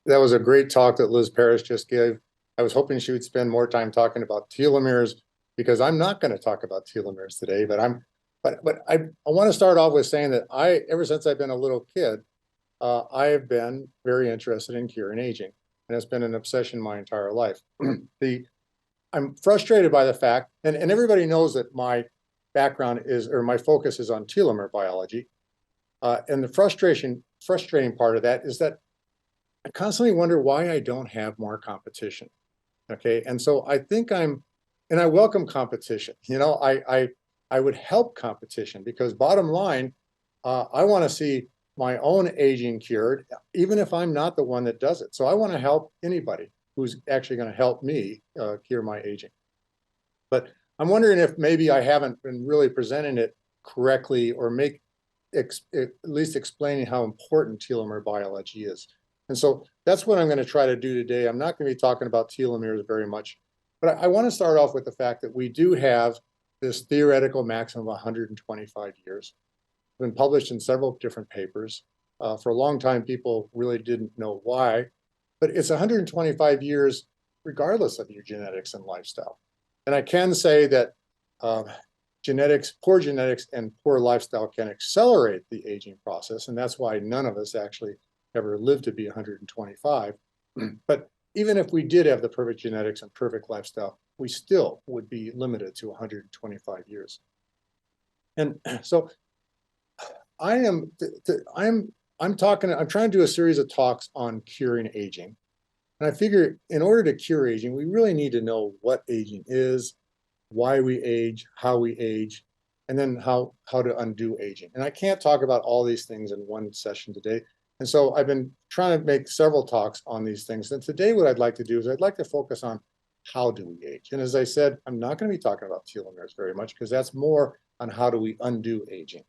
That was a great talk that Liz Parrish just gave. I was hoping she would spend more time talking about telomeres because I'm not going to talk about telomeres today, but I want to start off with saying that ever since I've been a little kid, I have been very interested in curing aging, and it's been an obsession my entire life. I'm frustrated by the fact, and everybody knows that my background is, or my focus is on telomere biology. And the frustrating part of that is that I constantly wonder why I don't have more competition. Okay. And so I think and I welcome competition. I would help competition because bottom line, I want to see my own aging cured, even if I'm not the one that does it. So I want to help anybody who's actually going to help me cure my aging. But I'm wondering if maybe I haven't been really presenting it correctly or at least explaining how important telomere biology is. And so that's what I'm going to try to do today. I'm not going to be talking about telomeres very much, but I want to start off with the fact that we do have this theoretical maximum of 125 years. It's been published in several different papers. For a long time, people really didn't know why, but it's 125 years regardless of your genetics and lifestyle. And I can say that poor genetics and poor lifestyle can accelerate the aging process, and that's why none of us actually ever lived to be 125. But even if we did have the perfect genetics and perfect lifestyle, we still would be limited to 125 years. And so I'm trying to do a series of talks on curing aging. And I figure in order to cure aging, we really need to know what aging is, why we age, how we age, and then how to undo aging. And I can't talk about all these things in one session today. And so I've been trying to make several talks on these things. And today what I'd like to do is I'd like to focus on how do we age. And as I said, I'm not going to be talking about telomeres very much because that's more on how do we undo aging.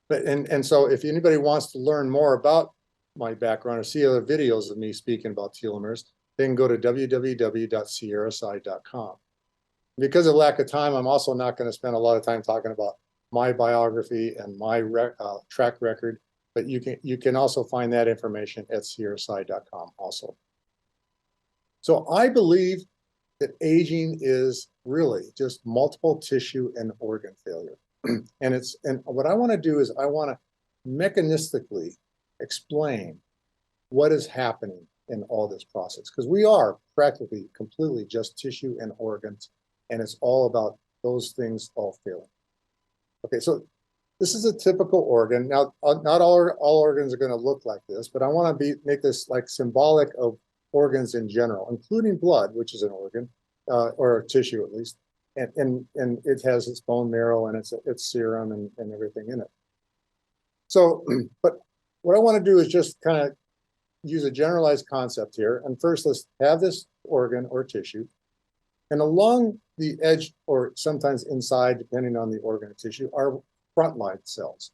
But and so if anybody wants to learn more about my background or see other videos of me speaking about telomeres, they can go to www.sierrasci.com. Because of lack of time, I'm also not going to spend a lot of time talking about my biography and my track record, but you can also find that information at sierrasci.com also. So I believe that aging is really just multiple tissue and organ failure. And what I want to do is I want to mechanistically explain what is happening in all this process, because we are practically completely just tissue and organs, and it's all about those things all failing. Okay, so this is a typical organ. Now, not all organs are going to look like this, but I want to make this like symbolic of organs in general, including blood, which is an organ, or a tissue at least, and it has its bone marrow and its serum and everything in it. So, but what I want to do is just kind of use a generalized concept here. And first, let's have this organ or tissue. And along the edge, or sometimes inside, depending on the organ or tissue, are frontline cells,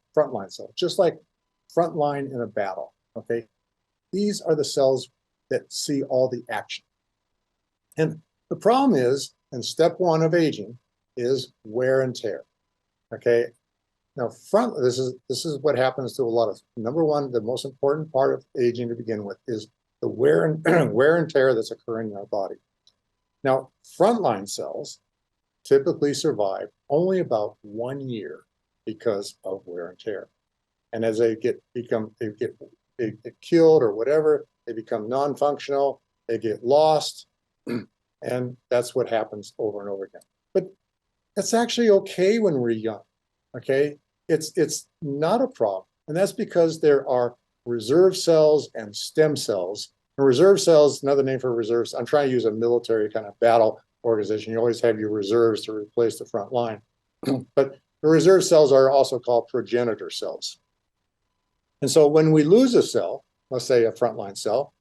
just like frontline in a battle, okay? These are the cells that see all the action. And the problem is, and step one of aging is wear and tear, okay? Now, this is what happens to a lot of, number one, the most important part of aging to begin with is the wear and tear that's occurring in our body. Now, frontline cells typically survive only about 1 year because of wear and tear. And as they get killed or whatever, they become non-functional, they get lost, and that's what happens over and over again. But that's actually okay when we're young, okay? It's not a problem. And that's because there are reserve cells and stem cells. And reserve cells, another name for reserves, I'm trying to use a military kind of battle organization. You always have your reserves to replace the front line. But the reserve cells are also called progenitor cells. And so when we lose a cell, let's say a frontline cell,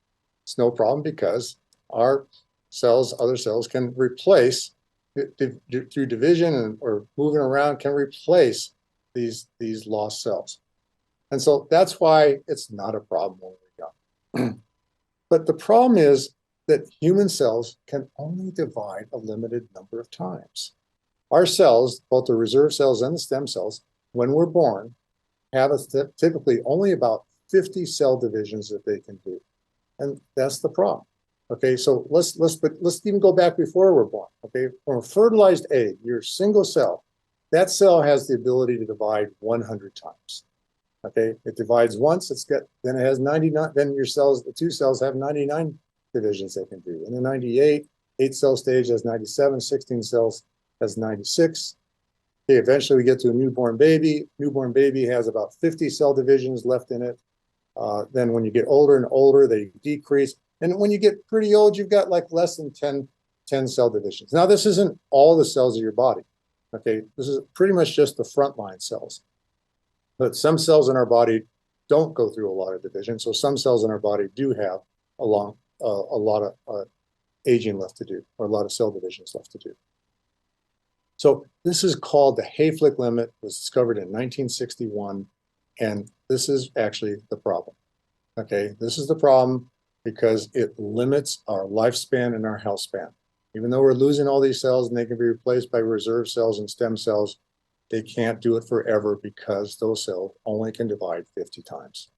it's no problem because our cells, other cells can replace, through division or moving around, can replace these lost cells. And so that's why it's not a problem when we're young. But the problem is that human cells can only divide a limited number of times. Our cells, both the reserve cells and the stem cells, when we're born, have typically only about 50 cell divisions that they can do. And that's the problem. Okay, so let's even go back before we're born. Okay, from a fertilized egg, your single cell, that cell has the ability to divide 100 times. Okay, it divides once, then it has 99, then your cells, the two cells have 99 divisions they can do. In the 98, 8-cell stage has 97, 16 cells has 96. Okay, eventually we get to a newborn baby. Newborn baby has about 50 cell divisions left in it. Then when you get older and older, they decrease. And when you get pretty old, you've got like less than 10 cell divisions. Now, this isn't all the cells of your body. Okay, this is pretty much just the frontline cells. But some cells in our body don't go through a lot of division. So some cells in our body do have a lot of aging left to do, or a lot of cell divisions left to do. So this is called the Hayflick limit. It was discovered in 1961. And this is actually the problem. Okay, this is the problem because it limits our lifespan and our health span. Even though we're losing all these cells and they can be replaced by reserve cells and stem cells, they can't do it forever because those cells only can divide 50 times.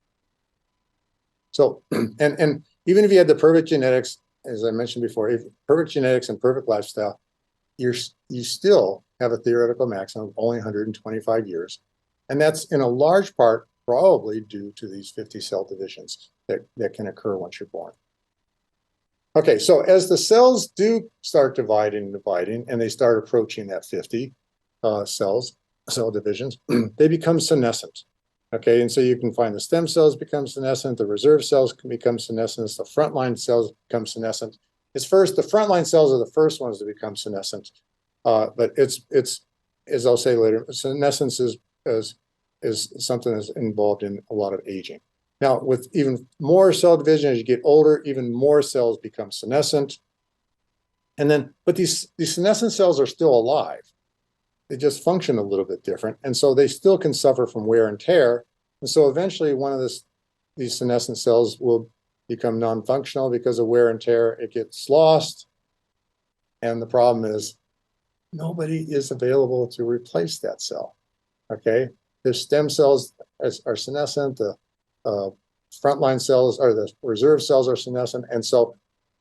So, and even if you had the perfect genetics, as I mentioned before, if perfect genetics and perfect lifestyle, you still have a theoretical maximum of only 125 years. And that's in a large part probably due to these 50 cell divisions that can occur once you're born. Okay, so as the cells do start dividing, and they start approaching that 50 cell divisions, they become senescent. Okay, and so you can find the stem cells become senescent, the reserve cells can become senescent, the frontline cells become senescent. The frontline cells are the first ones to become senescent, but it's as I'll say later, senescence is something that's involved in a lot of aging. Now, with even more cell division, as you get older, even more cells become senescent. And then, but these senescent cells are still alive. They just function a little bit different. And so they still can suffer from wear and tear. And so eventually one of these senescent cells will become non-functional because of wear and tear. It gets lost. And the problem is nobody is available to replace that cell. Okay, the stem cells are senescent, the frontline cells or the reserve cells are senescent, and so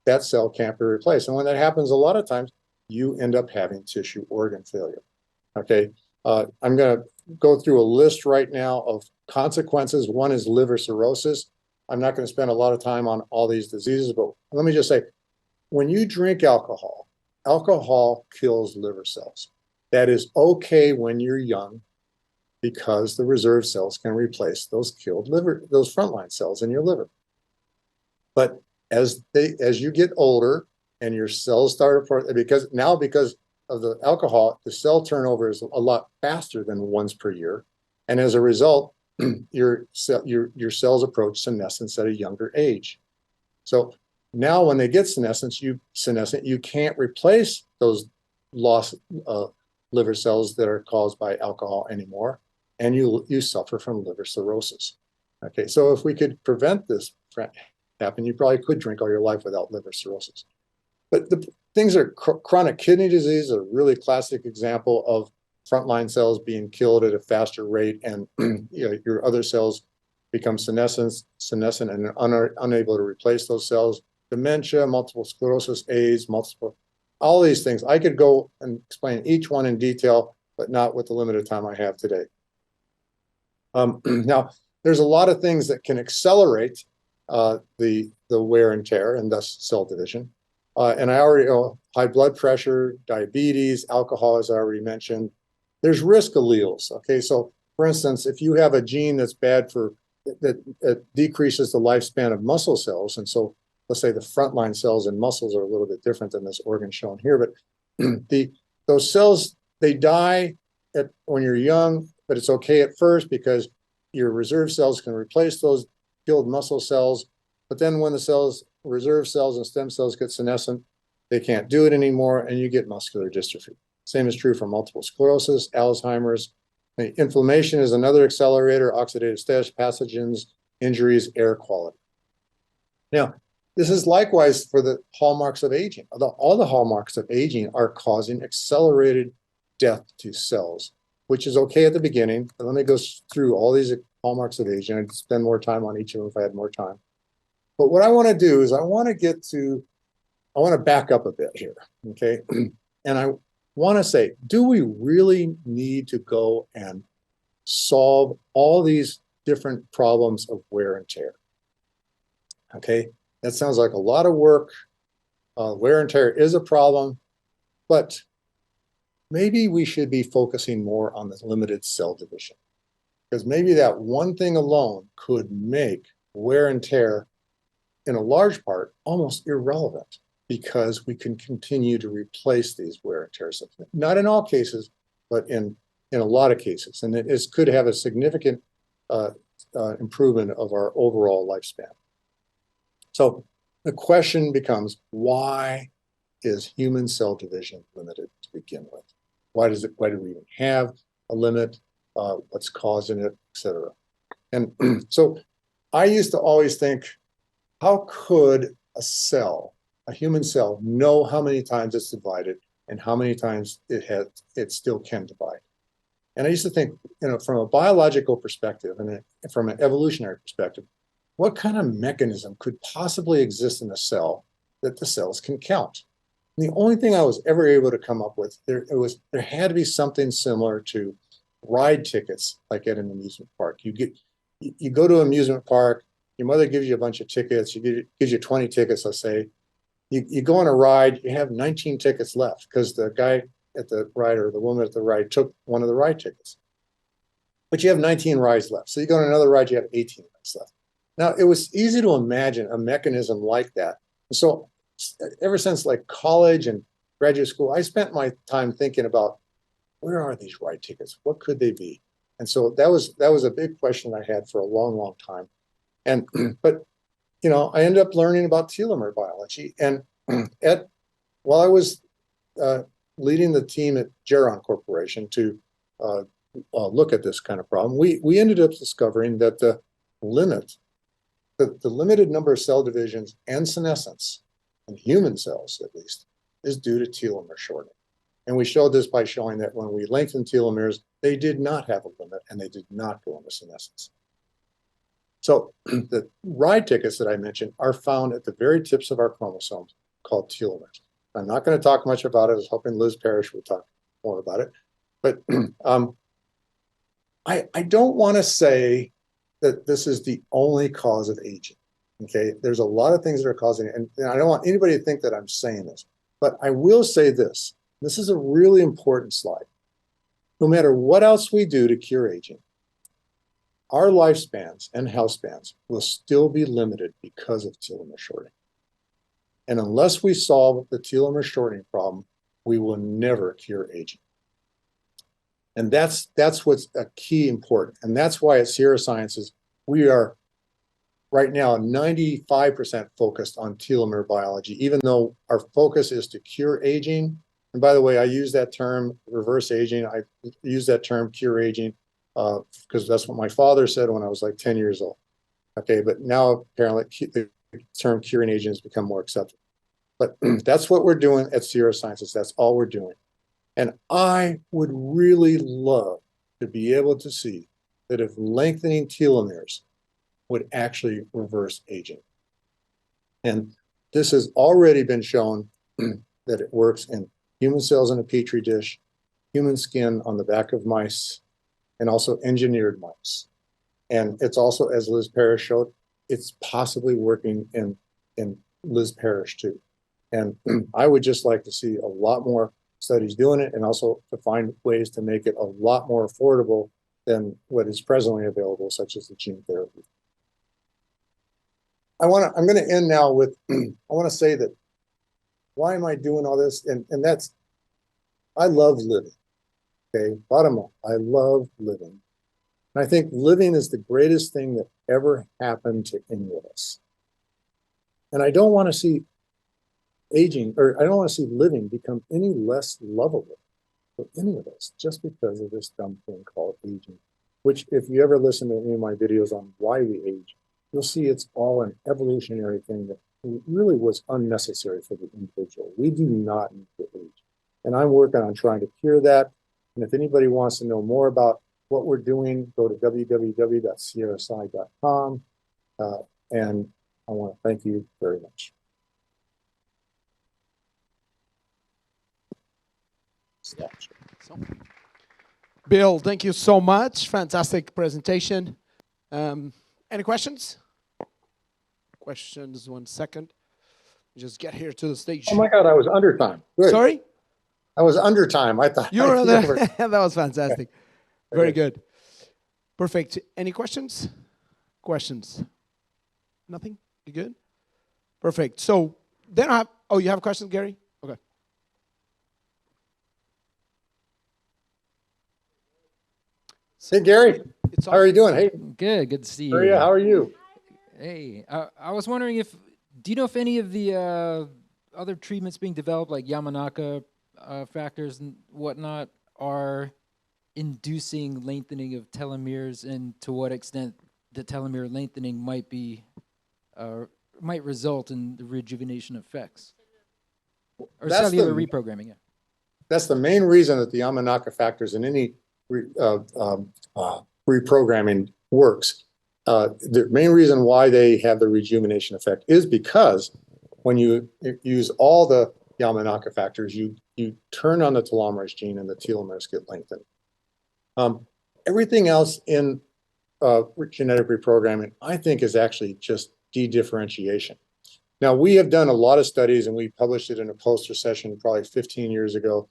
that cell can't be replaced. And when that happens, a lot of times you end up having tissue organ failure. Okay, I'm going to go through a list right now of consequences. One is liver cirrhosis. I'm not going to spend a lot of time on all these diseases, but let me just say, when you drink alcohol, alcohol kills liver cells. That is okay when you're young, because the reserve cells can replace those those frontline cells in your liver. But as you get older and your cells start apart, because of the alcohol, the cell turnover is a lot faster than once per year, and as a result, your cells approach senescence at a younger age. So now, when they get senescent, you can't replace those lost liver cells that are caused by alcohol anymore, and you suffer from liver cirrhosis. Okay, so if we could prevent this happen, you probably could drink all your life without liver cirrhosis. But the things are chronic kidney disease, a really classic example of frontline cells being killed at a faster rate, and your other cells become senescent and unable to replace those cells. Dementia, multiple sclerosis, AIDS, all these things. I could go and explain each one in detail, but not with the limited time I have today. Now, there's a lot of things that can accelerate the wear and tear and thus cell division. And I already know high blood pressure, diabetes, alcohol, as I already mentioned. There's risk alleles. Okay, so for instance, if you have a gene that's bad that decreases the lifespan of muscle cells, and so let's say the frontline cells in muscles are a little bit different than this organ shown here, but those cells, they die when you're young, but it's okay at first because your reserve cells can replace those killed muscle cells. But then when the reserve cells and stem cells get senescent, they can't do it anymore, and you get muscular dystrophy. Same is true for multiple sclerosis, Alzheimer's. Inflammation is another accelerator, oxidative stress, pathogens, injuries, air quality. Now, this is likewise for the hallmarks of aging. All the hallmarks of aging are causing accelerated death to cells, which is okay at the beginning. But let me go through all these hallmarks of aging. I'd spend more time on each of them if I had more time. But what I want to do is I want to back up a bit here, okay? And I want to say, do we really need to go and solve all these different problems of wear and tear? Okay, that sounds like a lot of work. Wear and tear is a problem, but maybe we should be focusing more on the limited cell division, because maybe that one thing alone could make wear and tear, in a large part, almost irrelevant, because we can continue to replace these wear and tear cells. Not in all cases, but in a lot of cases. And it could have a significant improvement of our overall lifespan. So the question becomes, why is human cell division limited to begin with? Why do we even have a limit? What's causing it, et cetera? And so I used to always think, how could a human cell, know how many times it's divided and how many times it still can divide? And I used to think, from a biological perspective and from an evolutionary perspective, what kind of mechanism could possibly exist in a cell that the cells can count? And the only thing I was ever able to come up with, there had to be something similar to ride tickets, like at an amusement park. You go to an amusement park, your mother gives you a bunch of tickets, gives you 20 tickets, let's say. You go on a ride, you have 19 tickets left because the guy at the ride or the woman at the ride took one of the ride tickets. But you have 19 rides left. So you go on another ride, you have 18 rides left. Now, it was easy to imagine a mechanism like that. And so ever since like college and graduate school, I spent my time thinking about, where are these ride tickets? What could they be? And so that was a big question I had for a long, long time. And but I ended up learning about telomere biology. And while I was leading the team at Geron Corporation to look at this kind of problem, we ended up discovering that the limited number of cell divisions and senescence in human cells, at least, is due to telomere shortening. And we showed this by showing that when we lengthened telomeres, they did not have a limit and they did not go into senescence. So the ride tickets that I mentioned are found at the very tips of our chromosomes, called telomeres. I'm not going to talk much about it. I was hoping Liz Parrish would talk more about it. But I don't want to say that this is the only cause of aging. Okay, there's a lot of things that are causing it, and I don't want anybody to think that I'm saying this, but I will say this. This is a really important slide. No matter what else we do to cure aging, our lifespans and health spans will still be limited because of telomere shortening. And unless we solve the telomere shortening problem, we will never cure aging. And that's what's a key important. And that's why at Sierra Sciences, we are right now 95% focused on telomere biology, even though our focus is to cure aging. And by the way, I use that term, reverse aging. I use that term, cure aging, because that's what my father said when I was like 10 years old. Okay, but now apparently the term curing aging has become more acceptable. But that's what we're doing at Sierra Sciences. That's all we're doing. And I would really love to be able to see that if lengthening telomeres would actually reverse aging. And this has already been shown that it works in human cells in a petri dish, human skin on the back of mice, and also engineered mice. And it's also, as Liz Parrish showed, it's possibly working in Liz Parrish too. And I would just like to see a lot more studies doing it, and also to find ways to make it a lot more affordable than what is presently available, such as the gene therapy. I'm going to end now with, I want to say that, why am I doing all this? And that's, I love living. Okay, bottom line, I love living. And I think living is the greatest thing that ever happened to any of us. And I don't want to see aging, or I don't want to see living become any less lovable for any of us just because of this dumb thing called aging, which, if you ever listen to any of my videos on why we age, you'll see it's all an evolutionary thing that really was unnecessary for the individual. We do not need to age. And I'm working on trying to cure that. And if anybody wants to know more about what we're doing, go to www.sierrasci.com. And I want to thank you very much. Bill, thank you so much. Fantastic presentation. Any questions? Questions, 1 second. Just get here to the stage. Oh my God, I was under time. Good. Sorry? I was under time. I thought You were there. That was fantastic. Very good. Perfect. Any questions? Questions? Nothing? You good? Perfect. So then I have, oh, you have questions, Gary? Okay. Hey, Gary. How are you doing? Hey. Good. Good to see you. Maria, how are you? Hey, I was wondering do you know if any of the other treatments being developed, like Yamanaka factors and whatnot, are inducing lengthening of telomeres, and to what extent the telomere lengthening might result in the rejuvenation effects or cellular reprogramming? Yeah. That's the main reason that the Yamanaka factors in any reprogramming works. The main reason why they have the rejuvenation effect is because when you use all the Yamanaka factors, you turn on the telomerase gene and the telomeres get lengthened. Everything else in genetic reprogramming, I think, is actually just de-differentiation. Now, we have done a lot of studies, and we published it in a poster session probably 15 years ago.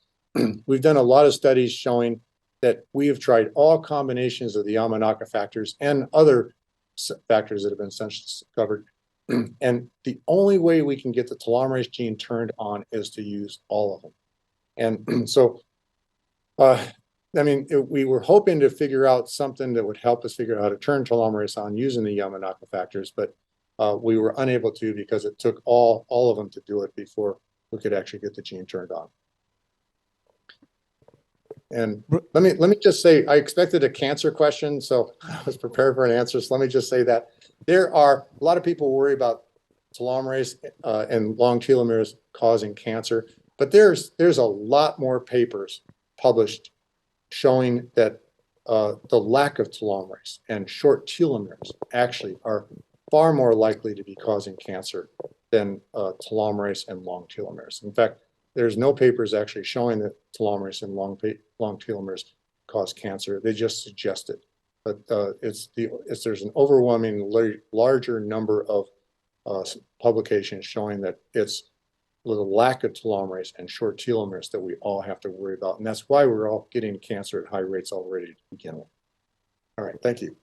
We've done a lot of studies showing that we have tried all combinations of the Yamanaka factors and other factors that have been essentially discovered. And the only way we can get the telomerase gene turned on is to use all of them. And so, I mean, we were hoping to figure out something that would help us figure out how to turn telomerase on using the Yamanaka factors, but we were unable to because it took all of them to do it before we could actually get the gene turned on. And let me just say, I expected a cancer question, so I was prepared for an answer. So let me just say that there are a lot of people worry about telomerase and long telomeres causing cancer, but there's a lot more papers published showing that the lack of telomerase and short telomeres actually are far more likely to be causing cancer than telomerase and long telomeres. In fact, there's no papers actually showing that telomerase and long telomeres cause cancer. They just suggest it. But there's an overwhelming larger number of publications showing that it's the lack of telomerase and short telomeres that we all have to worry about. And that's why we're all getting cancer at high rates already to begin with. All right, thank you.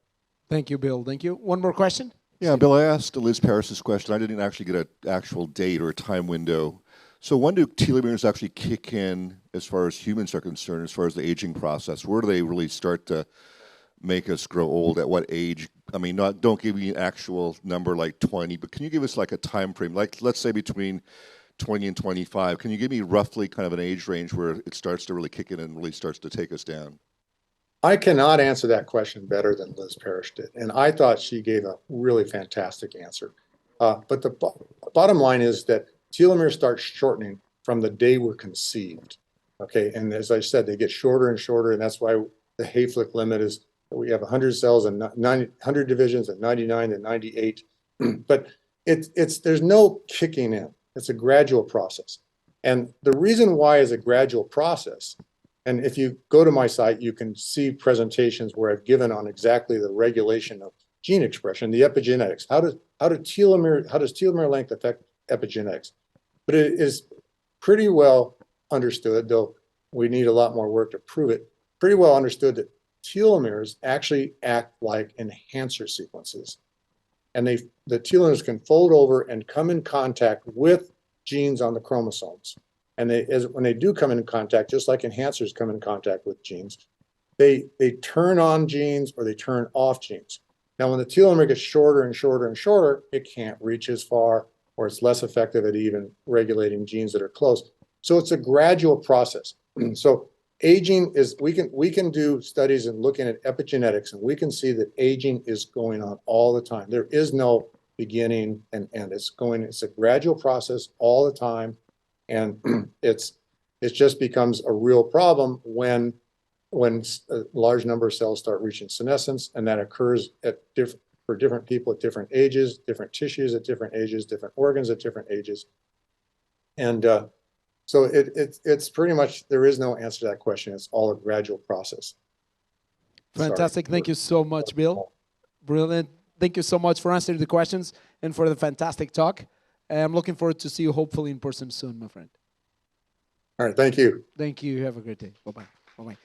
Thank you, Bill. Thank you. One more question? Yeah, Bill, I asked Liz Parris this question. I didn't actually get an actual date or a time window. So when do telomeres actually kick in as far as humans are concerned, as far as the aging process? Where do they really start to make us grow old? At what age? I mean, don't give me an actual number like 20, but can you give us like a time frame? Like, let's say between 20 and 25. Can you give me roughly kind of an age range where it starts to really kick in and really starts to take us down? I cannot answer that question better than Liz Parrish did. And I thought she gave a really fantastic answer. But the bottom line is that telomeres start shortening from the day we're conceived. Okay, and as I said, they get shorter and shorter, and that's why the Hayflick limit is we have 100 cells and 100 divisions at 99 and 98. But there's no kicking in. It's a gradual process. And the reason why is a gradual process. And if you go to my site, you can see presentations where I've given on exactly the regulation of gene expression, the epigenetics. How does telomere length affect epigenetics? But it is pretty well understood, though we need a lot more work to prove it, pretty well understood that telomeres actually act like enhancer sequences. And the telomeres can fold over and come in contact with genes on the chromosomes. And when they do come in contact, just like enhancers come in contact with genes, they turn on genes or they turn off genes. Now, when the telomere gets shorter and shorter and shorter, it can't reach as far, or it's less effective at even regulating genes that are close. So it's a gradual process. So aging is, we can do studies and looking at epigenetics, and we can see that aging is going on all the time. There is no beginning and end. It's a gradual process all the time. And it just becomes a real problem when a large number of cells start reaching senescence, and that occurs at for different people at different ages, different tissues at different ages, different organs at different ages. And so it's pretty much, there is no answer to that question. It's all a gradual process. Fantastic. Thank you so much, Bill. Brilliant. Thank you so much for answering the questions and for the fantastic talk. I'm looking forward to see you hopefully in person soon, my friend. All right. Thank you. Thank you. Have a great day. Bye-bye. Bye-bye.